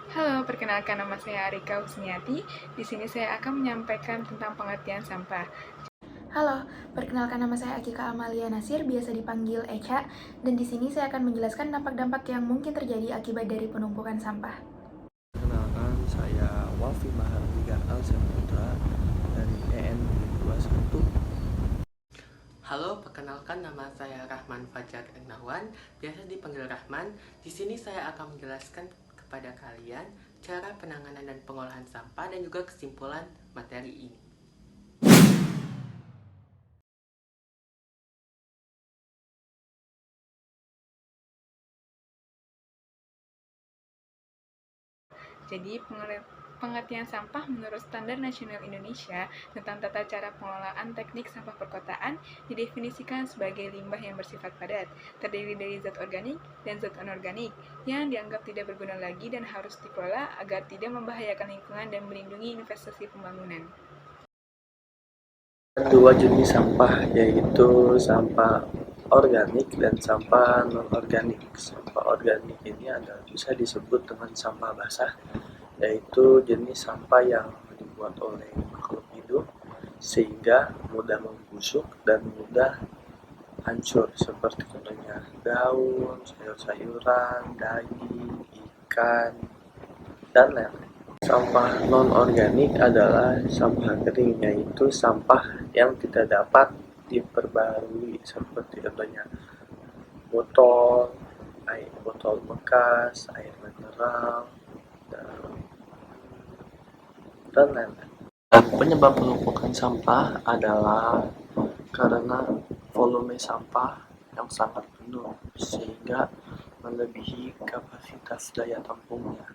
Halo, perkenalkan nama saya Arika Husniati. Di sini saya akan menyampaikan tentang pengertian sampah. Halo, perkenalkan nama saya Akika Amalia Nasir, biasa dipanggil Echa, dan di sini saya akan menjelaskan dampak-dampak yang mungkin terjadi akibat dari penumpukan sampah. Perkenalkan, saya Wafi Mahardika Alsaputra dari EN 21. Halo, perkenalkan nama saya Rahman Fajar Ennawan, biasa dipanggil Rahman. Di sini saya akan menjelaskan kepada kalian cara penanganan dan pengolahan sampah dan juga kesimpulan materi ini. Jadi, pengertian sampah menurut Standar Nasional Indonesia tentang tata cara pengelolaan teknik sampah perkotaan didefinisikan sebagai limbah yang bersifat padat, terdiri dari zat organik dan zat anorganik yang dianggap tidak berguna lagi dan harus dikelola agar tidak membahayakan lingkungan dan melindungi investasi pembangunan. Dua jenis sampah, yaitu sampah organik dan sampah non-organik. Sampah organik ini bisa disebut dengan sampah basah, yaitu jenis sampah yang dibuat oleh makhluk hidup sehingga mudah membusuk dan mudah hancur, seperti contohnya daun, sayur-sayuran, daging, ikan, dan lain-lain. Sampah non-organik adalah sampah kering, yaitu sampah yang tidak dapat diperbarui, seperti contohnya botol, air botol bekas, air mineral, dan lain-lain. Dan penyebab penumpukan sampah adalah karena volume sampah yang sangat penuh sehingga melebihi kapasitas daya tampungnya.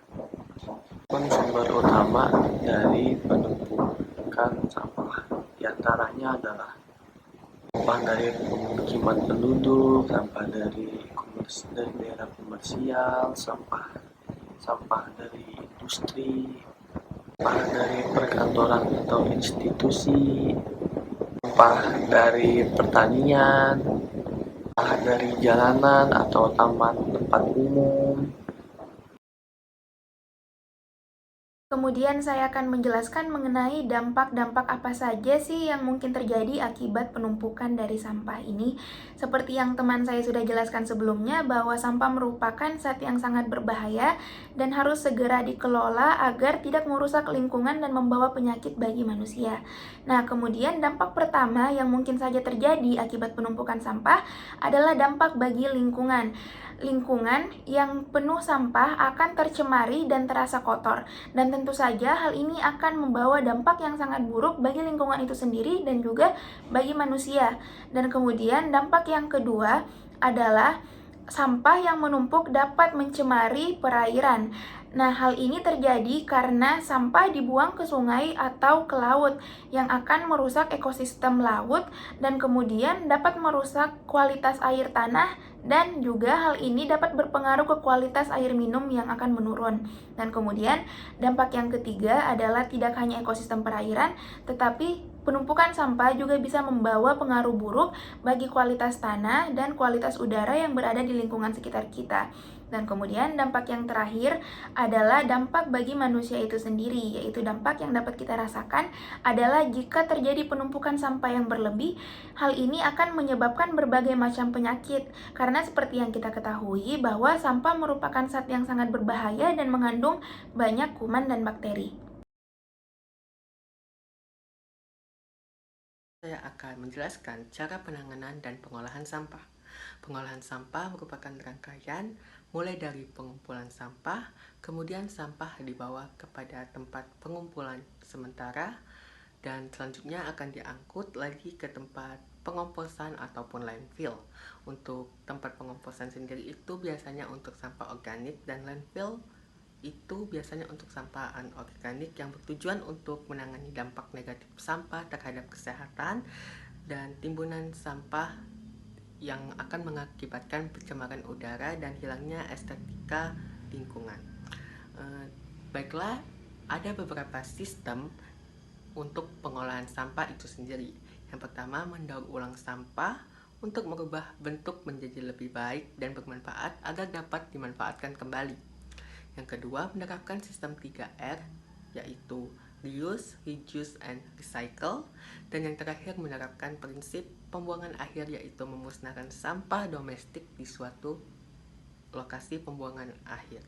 Sumber utama dari penumpukan sampah diantaranya adalah sampah dari pemukiman penduduk, sampah dari daerah komersial, sampah dari industri, sampah dari perkantoran atau institusi, sampah dari pertanian, sampah dari jalanan atau taman tempat umum. Kemudian saya akan menjelaskan mengenai dampak-dampak apa saja sih yang mungkin terjadi akibat penumpukan dari sampah ini. Seperti yang teman saya sudah jelaskan sebelumnya, bahwa sampah merupakan zat yang sangat berbahaya dan harus segera dikelola agar tidak merusak lingkungan dan membawa penyakit bagi manusia. Nah, kemudian dampak pertama yang mungkin saja terjadi akibat penumpukan sampah adalah dampak bagi lingkungan. Lingkungan yang penuh sampah akan tercemari dan terasa kotor. Dan tentu saja hal ini akan membawa dampak yang sangat buruk bagi lingkungan itu sendiri dan juga bagi manusia. Dan kemudian dampak yang kedua adalah sampah yang menumpuk dapat mencemari perairan. Nah, hal ini terjadi karena sampah dibuang ke sungai atau ke laut yang akan merusak ekosistem laut dan kemudian dapat merusak kualitas air tanah dan juga hal ini dapat berpengaruh ke kualitas air minum yang akan menurun. Dan kemudian dampak yang ketiga adalah tidak hanya ekosistem perairan, tetapi penumpukan sampah juga bisa membawa pengaruh buruk bagi kualitas tanah dan kualitas udara yang berada di lingkungan sekitar kita. Dan kemudian dampak yang terakhir adalah dampak bagi manusia itu sendiri, yaitu dampak yang dapat kita rasakan adalah jika terjadi penumpukan sampah yang berlebih, hal ini akan menyebabkan berbagai macam penyakit. Karena seperti yang kita ketahui bahwa sampah merupakan zat yang sangat berbahaya dan mengandung banyak kuman dan bakteri. Saya akan menjelaskan cara penanganan dan pengolahan sampah. Pengolahan sampah merupakan rangkaian mulai dari pengumpulan sampah, kemudian sampah dibawa kepada tempat pengumpulan sementara, dan selanjutnya akan diangkut lagi ke tempat pengomposan ataupun landfill. Untuk tempat pengomposan sendiri itu biasanya untuk sampah organik, dan landfill itu biasanya untuk sampah anorganik yang bertujuan untuk menangani dampak negatif sampah terhadap kesehatan dan timbunan sampah yang akan mengakibatkan pencemaran udara dan hilangnya estetika lingkungan. Baiklah, ada beberapa sistem untuk pengolahan sampah itu sendiri. Yang pertama, mendaur ulang sampah untuk merubah bentuk menjadi lebih baik dan bermanfaat agar dapat dimanfaatkan kembali. Yang kedua, menerapkan sistem 3R, yaitu reuse, reduce, and recycle. Dan yang terakhir, menerapkan prinsip pembuangan akhir, yaitu memusnahkan sampah domestik di suatu lokasi pembuangan akhir.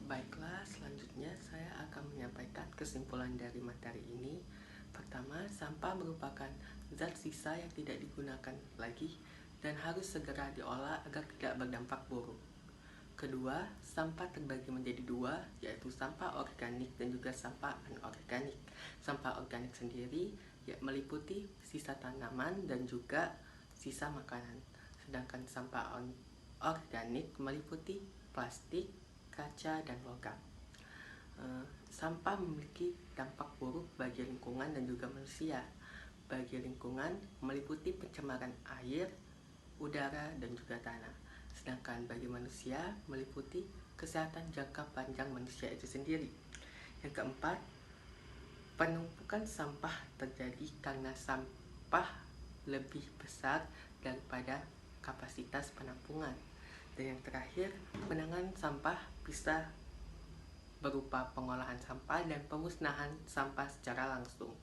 Baiklah, selanjutnya saya akan menyampaikan kesimpulan dari materi ini. Pertama, sampah merupakan zat sisa yang tidak digunakan lagi dan harus segera diolah agar tidak berdampak buruk. Kedua, sampah terbagi menjadi dua, yaitu sampah organik dan juga sampah anorganik. Sampah organik sendiri meliputi sisa tanaman dan juga sisa makanan. Sedangkan sampah organik meliputi plastik, kaca, dan logam. Sampah memiliki dampak buruk bagi lingkungan dan juga manusia. Bagi lingkungan meliputi pencemaran air, udara, dan juga tanah. Sedangkan bagi manusia meliputi kesehatan jangka panjang manusia itu sendiri. Yang keempat, penumpukan sampah terjadi karena sampah lebih besar daripada kapasitas penampungan. Dan yang terakhir, penanganan sampah bisa berupa pengolahan sampah dan pemusnahan sampah secara langsung.